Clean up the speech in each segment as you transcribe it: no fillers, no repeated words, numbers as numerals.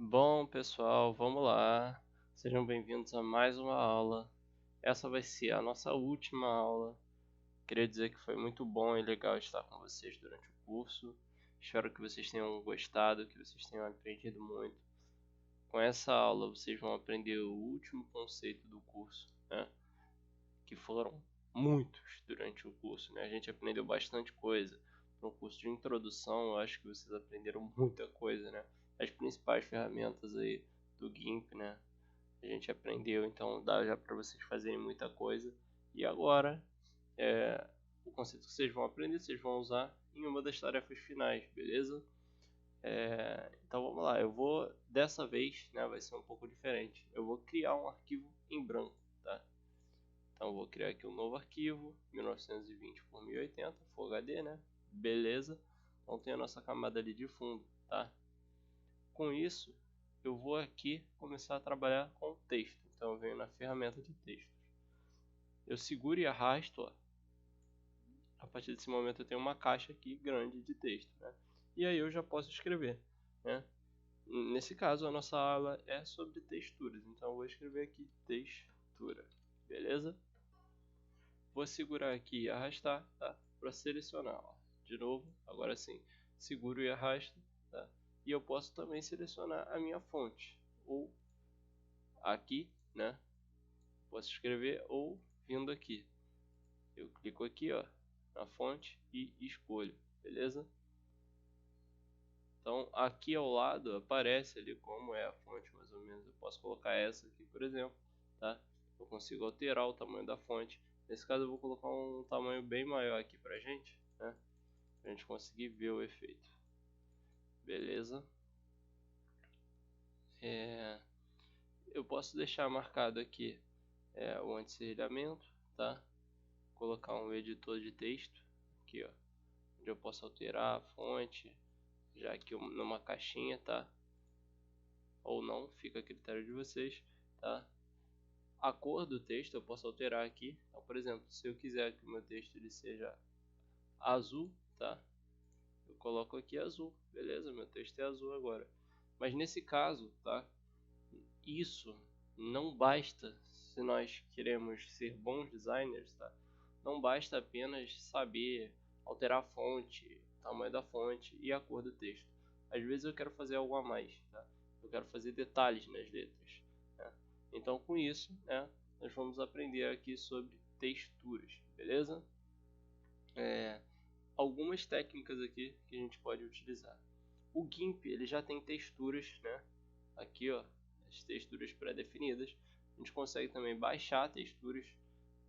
Bom, pessoal, vamos lá. Sejam bem-vindos a mais uma aula. Essa vai ser a nossa última aula. Queria dizer que foi muito bom e legal estar com vocês durante o curso. Espero que vocês tenham gostado, que vocês tenham aprendido muito. Com essa aula, vocês vão aprender o último conceito do curso, né? Que foram muitos durante o curso, né? A gente aprendeu bastante coisa. Para um curso de introdução, eu acho que vocês aprenderam muita coisa, né? As principais ferramentas aí do GIMP, né? A gente aprendeu, então dá já para vocês fazerem muita coisa. E agora, o conceito que vocês vão aprender, vocês vão usar em uma das tarefas finais, beleza? Então vamos lá, eu vou, dessa vez, né, vai ser um pouco diferente. Eu vou criar um arquivo em branco, tá? Então eu vou criar aqui um novo arquivo, 1920 por 1080, Full HD, né? Beleza. Então tem a nossa camada ali de fundo, tá? Com isso, eu vou aqui começar a trabalhar com texto. Então eu venho na ferramenta de textos. Eu seguro e arrasto, ó. A partir desse momento eu tenho uma caixa aqui grande de texto, né? E aí eu já posso escrever, né? Nesse caso a nossa aula é sobre texturas, então eu vou escrever aqui textura, beleza? Vou segurar aqui e arrastar, tá? Para selecionar, ó. De novo, agora sim, seguro e arrasto, tá? E eu posso também selecionar a minha fonte, ou aqui, né? Posso escrever ou vindo aqui. Eu clico aqui, ó, na fonte e escolho, beleza? Então aqui ao lado aparece ali como é a fonte mais ou menos. Eu posso colocar essa aqui, por exemplo, tá? Eu consigo alterar o tamanho da fonte. Nesse caso eu vou colocar um tamanho bem maior aqui pra gente, né? Pra gente conseguir ver o efeito. Beleza? Eu posso deixar marcado aqui o anti-serrilhamento, tá? Colocar um editor de texto aqui, ó, onde eu posso alterar a fonte, já aqui numa caixinha, tá? Ou não, fica a critério de vocês, tá? A cor do texto eu posso alterar aqui. Então, por exemplo, se eu quiser que o meu texto ele seja azul, tá? Eu coloco aqui azul, beleza? Meu texto é azul agora. Mas nesse caso, tá? Isso não basta se nós queremos ser bons designers, tá? Não basta apenas saber alterar a fonte, tamanho da fonte e a cor do texto. Às vezes eu quero fazer algo a mais, tá? Eu quero fazer detalhes nas letras, né? Então com isso, né, nós vamos aprender aqui sobre texturas, beleza? Algumas técnicas aqui que a gente pode utilizar. O GIMP ele já tem texturas, né? Aqui, ó, as texturas pré-definidas. A gente consegue também baixar texturas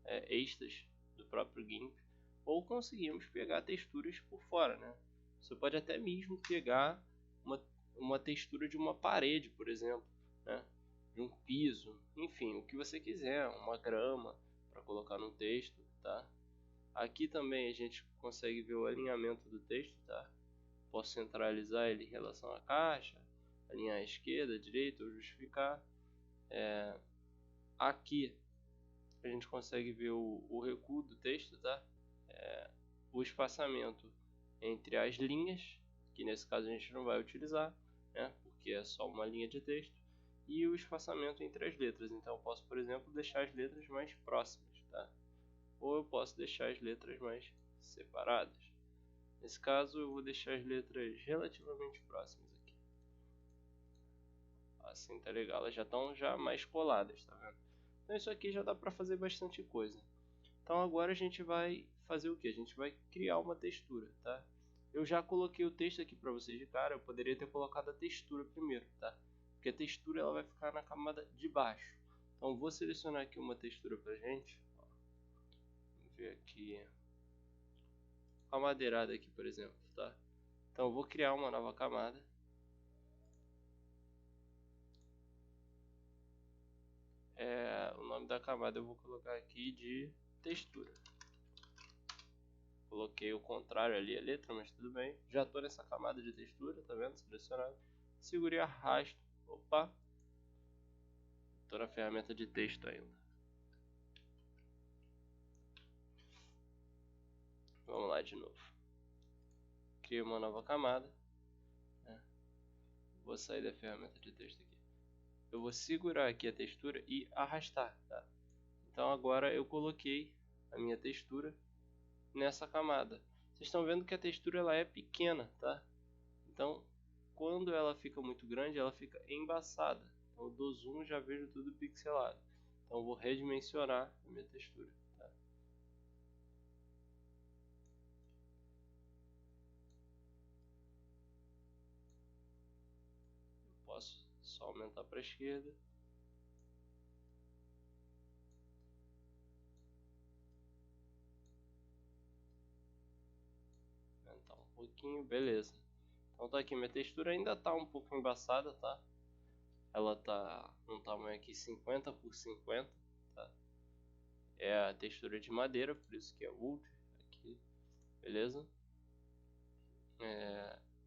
extras do próprio GIMP, ou conseguimos pegar texturas por fora, né? Você pode até mesmo pegar uma textura de uma parede, por exemplo, né? De um piso, enfim, o que você quiser, uma grama para colocar no texto, tá? Aqui também a gente consegue ver o alinhamento do texto, tá? Posso centralizar ele em relação à caixa, alinhar à esquerda, à direita ou justificar. Aqui a gente consegue ver o recuo do texto, tá? O espaçamento entre as linhas, que nesse caso a gente não vai utilizar, né? Porque é só uma linha de texto, e o espaçamento entre as letras. Então eu posso, por exemplo, deixar as letras mais próximas, tá? Ou eu posso deixar as letras mais separadas. Nesse caso eu vou deixar as letras relativamente próximas aqui. Assim tá legal, elas já estão mais coladas, tá vendo? Então isso aqui já dá para fazer bastante coisa. Então agora a gente vai fazer o que? A gente vai criar uma textura, tá? Eu já coloquei o texto aqui para vocês de cara, eu poderia ter colocado a textura primeiro, tá? Porque a textura ela vai ficar na camada de baixo. Então vou selecionar aqui uma textura pra gente. Vamos ver aqui. A madeirada aqui, por exemplo, tá? Então eu vou criar uma nova camada. O nome da camada eu vou colocar aqui de textura. Coloquei o contrário ali a letra, mas tudo bem. Já estou nessa camada de textura, tá vendo? Selecionado. Segurei e arrasto. Opa! Estou na ferramenta de texto ainda. Vamos lá de novo. Criei uma nova camada. Vou sair da ferramenta de texto aqui. Eu vou segurar aqui a textura e arrastar, tá? Então agora eu coloquei a minha textura nessa camada. Vocês estão vendo que a textura ela é pequena, tá? Então quando ela fica muito grande, ela fica embaçada. Então eu dou zoom e já vejo tudo pixelado. Então eu vou redimensionar a minha textura, tá? Eu posso só aumentar para a esquerda. Aumentar um pouquinho, beleza. Então tá aqui, minha textura ainda tá um pouco embaçada, tá? Ela tá num tamanho aqui 50 por 50, tá? É a textura de madeira, por isso que é wood aqui, beleza?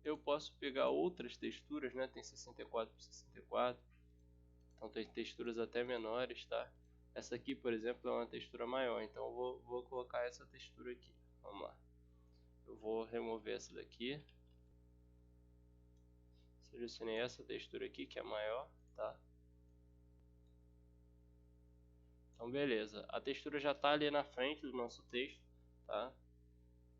Eu posso pegar outras texturas, né? Tem 64 por 64, então tem texturas até menores, tá? Essa aqui, por exemplo, é uma textura maior, então eu vou colocar essa textura aqui. Vamos lá. Eu vou remover essa daqui. Selecionei essa textura aqui, que é maior, tá? Então beleza, a textura já está ali na frente do nosso texto, tá?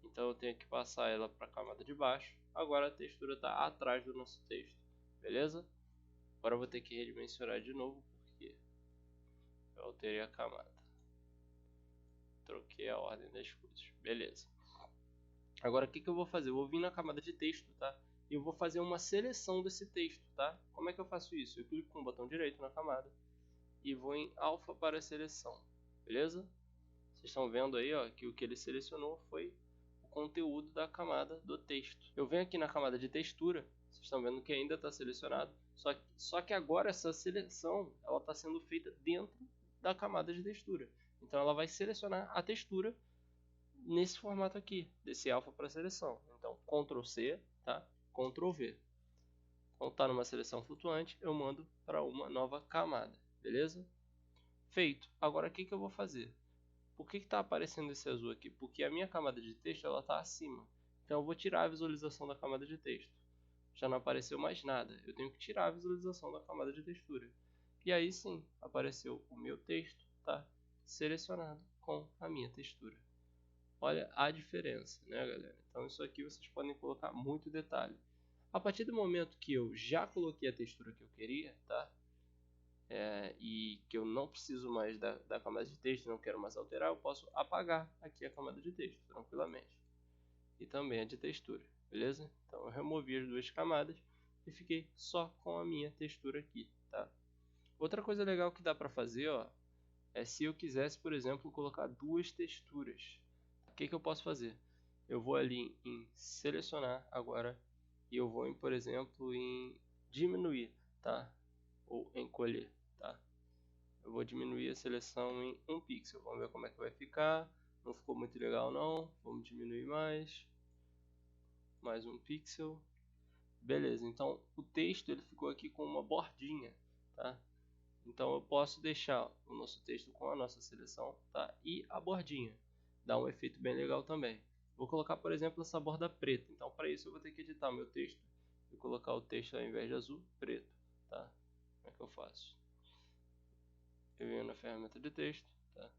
Então eu tenho que passar ela para a camada de baixo. Agora a textura está atrás do nosso texto, beleza? Agora eu vou ter que redimensionar de novo, porque eu alterei a camada. Troquei a ordem das coisas, beleza. Agora o que eu vou fazer? Eu vou vir na camada de texto, tá? E eu vou fazer uma seleção desse texto, tá? Como é que eu faço isso? Eu clico com o botão direito na camada e vou em alfa para seleção, beleza? Vocês estão vendo aí, ó, que o que ele selecionou foi o conteúdo da camada do texto. Eu venho aqui na camada de textura, vocês estão vendo que ainda está selecionado, só que agora essa seleção ela está sendo feita dentro da camada de textura. Então ela vai selecionar a textura nesse formato aqui, desse alfa para seleção. Então Ctrl C, tá? Ctrl V. Quando está numa seleção flutuante, eu mando para uma nova camada, beleza? Feito. Agora o que eu vou fazer? Por que está aparecendo esse azul aqui? Porque a minha camada de texto está acima. Então eu vou tirar a visualização da camada de texto. Já não apareceu mais nada. Eu tenho que tirar a visualização da camada de textura. E aí sim, apareceu o meu texto, tá? Selecionado com a minha textura. Olha a diferença, né, galera? Então isso aqui vocês podem colocar muito detalhe. A partir do momento que eu já coloquei a textura que eu queria, tá? E que eu não preciso mais da camada de texto, não quero mais alterar, eu posso apagar aqui a camada de texto tranquilamente. E também a de textura, beleza? Então eu removi as duas camadas e fiquei só com a minha textura aqui, tá? Outra coisa legal que dá para fazer, ó, é se eu quisesse, por exemplo, colocar duas texturas. O que eu posso fazer? Eu vou ali em selecionar agora e eu vou, por exemplo, em diminuir, tá? Ou encolher, tá? Eu vou diminuir a seleção em 1 pixel. Vamos ver como é que vai ficar. Não ficou muito legal não. Vamos diminuir mais. Mais 1 pixel. Beleza, então o texto ele ficou aqui com uma bordinha, tá? Então eu posso deixar o nosso texto com a nossa seleção, tá? E a bordinha. Dá um efeito bem legal também. Vou colocar, por exemplo, essa borda preta. Então para isso eu vou ter que editar o meu texto e colocar o texto ao invés de azul, preto, tá? Como é que eu faço? Eu venho na ferramenta de texto, tá?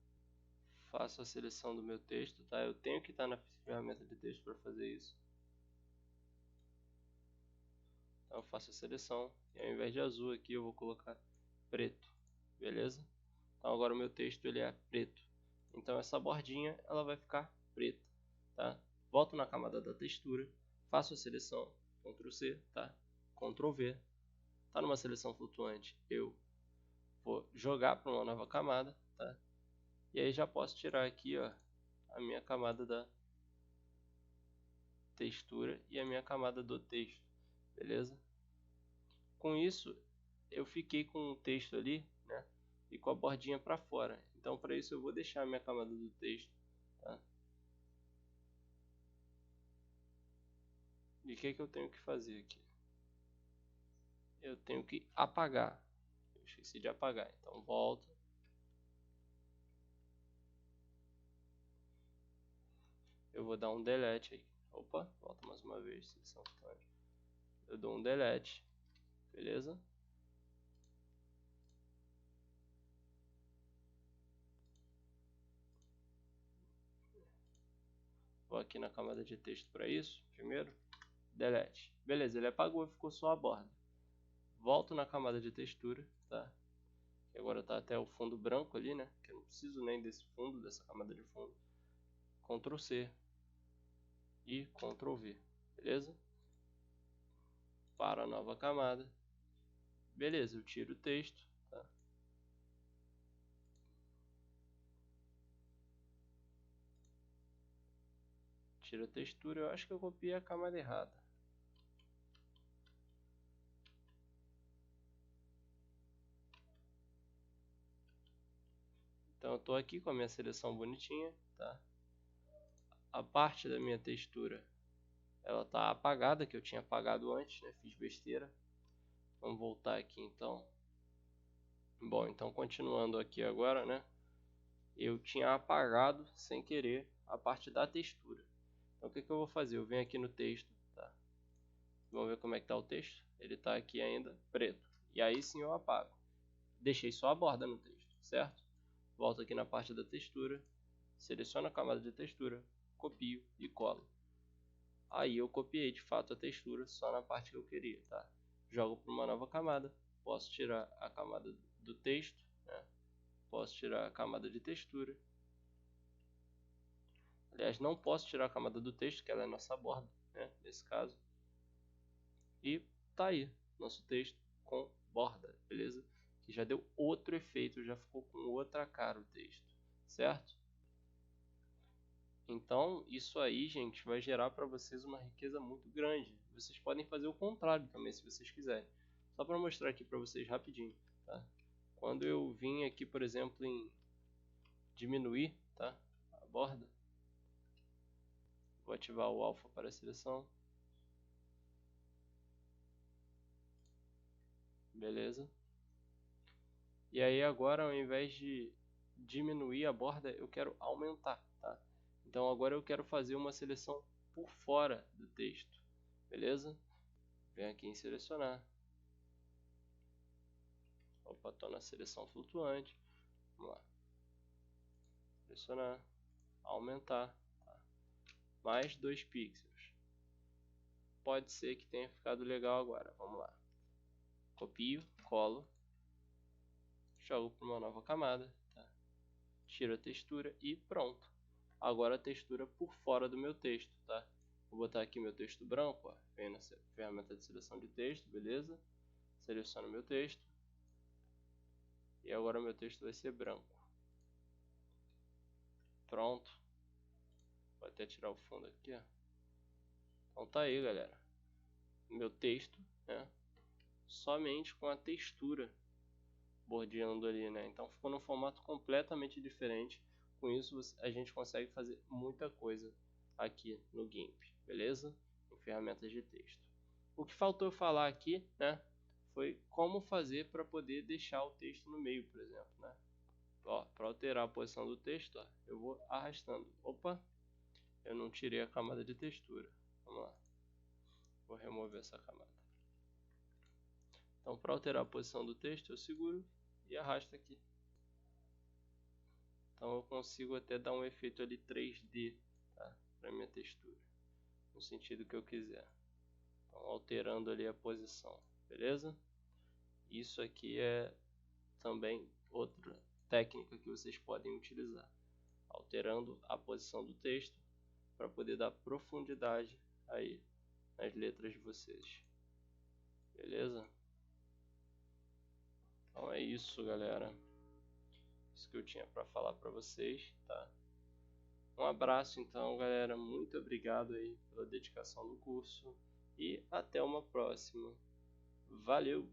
Faço a seleção do meu texto, tá? Eu tenho que estar na ferramenta de texto para fazer isso. Então eu faço a seleção e ao invés de azul aqui eu vou colocar preto, beleza? Então agora o meu texto ele é preto. Então essa bordinha ela vai ficar preta, tá? Volto na camada da textura, faço a seleção, Ctrl C, tá? Ctrl V. Tá numa seleção flutuante, eu vou jogar para uma nova camada, tá? E aí já posso tirar aqui, ó, a minha camada da textura e a minha camada do texto, beleza? Com isso, eu fiquei com o texto ali, né? E com a bordinha para fora. Então, para isso, eu vou deixar a minha camada do texto, tá? E o que eu tenho que fazer aqui? Eu tenho que apagar. Eu esqueci de apagar, então volto. Eu vou dar um delete aí. Opa, volta mais uma vez. Eu dou um delete. beleza? Vou aqui na camada de texto para isso, primeiro, delete. Beleza, ele apagou e ficou só a borda. Volto na camada de textura, tá? Que agora tá até o fundo branco ali, né? Que eu não preciso nem desse fundo, dessa camada de fundo. Ctrl C e Ctrl V, beleza? Para a nova camada. Beleza, eu tiro o texto, tá? Tiro a textura, eu acho que eu copiei a camada errada. Então eu estou aqui com a minha seleção bonitinha, tá? A parte da minha textura, ela está apagada, que eu tinha apagado antes, né? Fiz besteira. Vamos voltar aqui então. Bom, então continuando aqui agora, né? Eu tinha apagado sem querer a parte da textura. Então o que eu vou fazer? Eu venho aqui no texto, tá? Vamos ver como é que está o texto. Ele está aqui ainda preto. E aí sim eu apago. Deixei só a borda no texto, certo? Volto aqui na parte da textura, seleciono a camada de textura, copio e colo. Aí eu copiei de fato a textura só na parte que eu queria, tá? Jogo para uma nova camada, posso tirar a camada do texto, né? Posso tirar a camada de textura. Aliás, não posso tirar a camada do texto, que ela é nossa borda, né? Nesse caso. E tá aí, nosso texto com borda, beleza? Que já deu outro efeito, já ficou com outra cara o texto, certo? Então, isso aí, gente, vai gerar para vocês uma riqueza muito grande. Vocês podem fazer o contrário também, se vocês quiserem. Só para mostrar aqui para vocês rapidinho, tá? Quando eu vim aqui, por exemplo, em diminuir, tá? A borda. Vou ativar o alfa para a seleção. Beleza. E aí agora, ao invés de diminuir a borda, eu quero aumentar, tá? Então agora eu quero fazer uma seleção por fora do texto, beleza? Venho aqui em selecionar. Opa, estou na seleção flutuante. Vamos lá. Selecionar, aumentar, tá? Mais 2 pixels. Pode ser que tenha ficado legal agora. Vamos lá. Copio, colo, jogo para uma nova camada, tá? Tiro a textura e pronto. Agora a textura por fora do meu texto, tá? Vou botar aqui meu texto branco, ó. Venho na ferramenta de seleção de texto, beleza? Seleciono meu texto. E agora meu texto vai ser branco. Pronto. Vou até tirar o fundo aqui, ó. Então tá aí, galera. Meu texto, né? Somente com a textura bordeando ali, né? Então ficou num formato completamente diferente. Com isso a gente consegue fazer muita coisa aqui no GIMP, beleza? Em ferramentas de texto. O que faltou falar aqui, né? Foi como fazer para poder deixar o texto no meio, por exemplo, né? Ó, para alterar a posição do texto, ó, eu vou arrastando. Opa, eu não tirei a camada de textura. Vamos lá. Vou remover essa camada. Então, para alterar a posição do texto, eu seguro e arrasto aqui. Então, eu consigo até dar um efeito ali 3D, tá? Para minha textura, no sentido que eu quiser. Então, alterando ali a posição, beleza? Isso aqui é também outra técnica que vocês podem utilizar, alterando a posição do texto para poder dar profundidade aí nas letras de vocês, beleza? Então é isso, galera. Isso que eu tinha para falar para vocês, tá? Um abraço então, galera. Muito obrigado aí pela dedicação do curso e até uma próxima. Valeu!